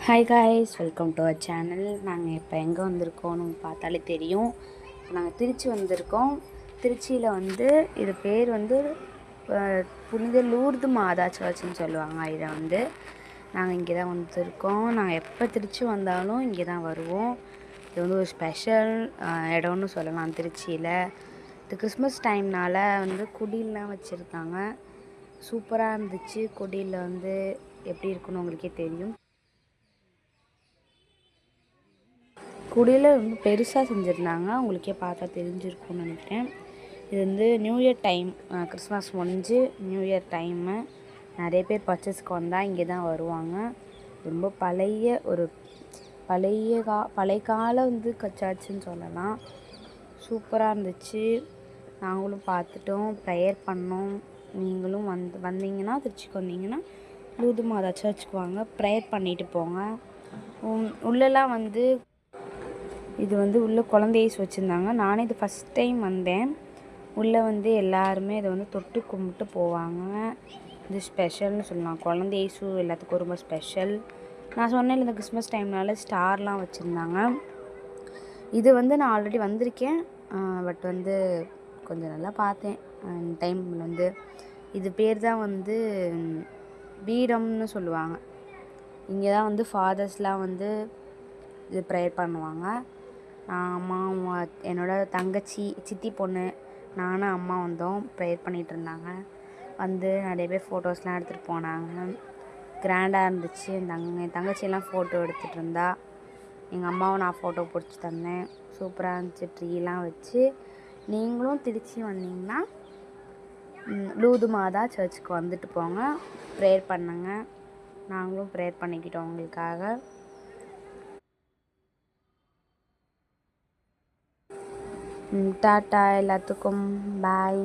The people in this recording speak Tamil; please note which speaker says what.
Speaker 1: Hi guys, welcome to our channel. நாங்கள் இப்போ எங்கே வந்திருக்கோன்னு பார்த்தாலே தெரியும். நாங்கள் திருச்சி வந்திருக்கோம். திருச்சியில் இது பேர் புனித லூர்து மாதா சர்ச்சுன்னு சொல்லுவாங்க. இதை நாங்கள் இங்கே தான் வந்திருக்கோம். நாங்கள் எப்போ திருச்சி வந்தாலும் இங்கே தான் வருவோம். இது ஒரு ஸ்பெஷல் இடம்னு சொல்லலாம் திருச்சியில். இது கிறிஸ்மஸ் டைம்னால் குடிலாம் வச்சுருக்காங்க. சூப்பராக இருந்துச்சு. கொடியில் எப்படி இருக்குன்னு உங்களுக்கே தெரியும். குடியில் ரொம்ப பெருசாக செஞ்சுருந்தாங்க. உங்களுக்கே பார்த்தா தெரிஞ்சிருக்கும்னு நினைக்கிறேன். இது நியூ இயர் டைம், கிறிஸ்மஸ் முடிஞ்சு நியூ இயர் டைமு. நிறைய பேர் பர்ச்சேஸ்க்கு வந்தால் இங்கே தான் வருவாங்க. ரொம்ப பழைய கால சர்ச்சுன்னு சொல்லலாம். சூப்பராக இருந்துச்சு. நாங்களும் பார்த்துட்டோம், ப்ரேயர் பண்ணோம். நீங்களும் வந்தீங்கன்னா திருச்சிக்கு வந்தீங்கன்னா லூர்து மாதா சர்ச்சுக்கு வாங்க, ப்ரேயர் பண்ணிட்டு போங்க. உள்ளெல்லாம் இது உள்ளே குழந்தை இயேசு வச்சுருந்தாங்க. நானே இது ஃபஸ்ட் டைம் வந்தேன். உள்ளே எல்லாருமே இதை தொட்டு கும்பிட்டு போவாங்க. இது ஸ்பெஷல்னு சொல்லலாம். குழந்தை இயேசு எல்லாத்துக்கும் ரொம்ப ஸ்பெஷல். நான் சொன்னேன் இந்த கிறிஸ்மஸ் டைம்னால ஸ்டார்லாம் வச்சுருந்தாங்க. இது நான் ஆல்ரெடி வந்திருக்கேன். பட் கொஞ்சம் நல்லா பார்த்தேன். டைம் இது பேர் தான் பீடம்னு சொல்லுவாங்க. இங்கே தான் ஃபாதர்ஸ்லாம் இது ப்ரேயர் பண்ணுவாங்க. அம்மா, என்னோடய தங்கச்சி, சித்தி பொண்ணு, நானும் அம்மா வந்தோம். ப்ரேயர் பண்ணிகிட்டு இருந்தாங்க. நிறைய பேர் ஃபோட்டோஸ்லாம் எடுத்துகிட்டு போனாங்க. கிராண்டாக இருந்துச்சு. என் தங்கச்சியெல்லாம் ஃபோட்டோ எடுத்துகிட்டு இருந்தா. எங்கள் அம்மாவை நான் ஃபோட்டோ பிடிச்சி தந்தேன். சூப்பராக இருந்துச்சு. ட்ரீலாம் வச்சு. நீங்களும் திருச்சி வந்தீங்கன்னா லூர்து மாதா சர்ச்சுக்கு வந்துட்டு போங்க, ப்ரேயர் பண்ணுங்க. நாங்களும் ப்ரேயர் பண்ணிக்கிட்டோம் உங்களுக்காக. டாட்டா எல்லாத்துக்கும். பாய்.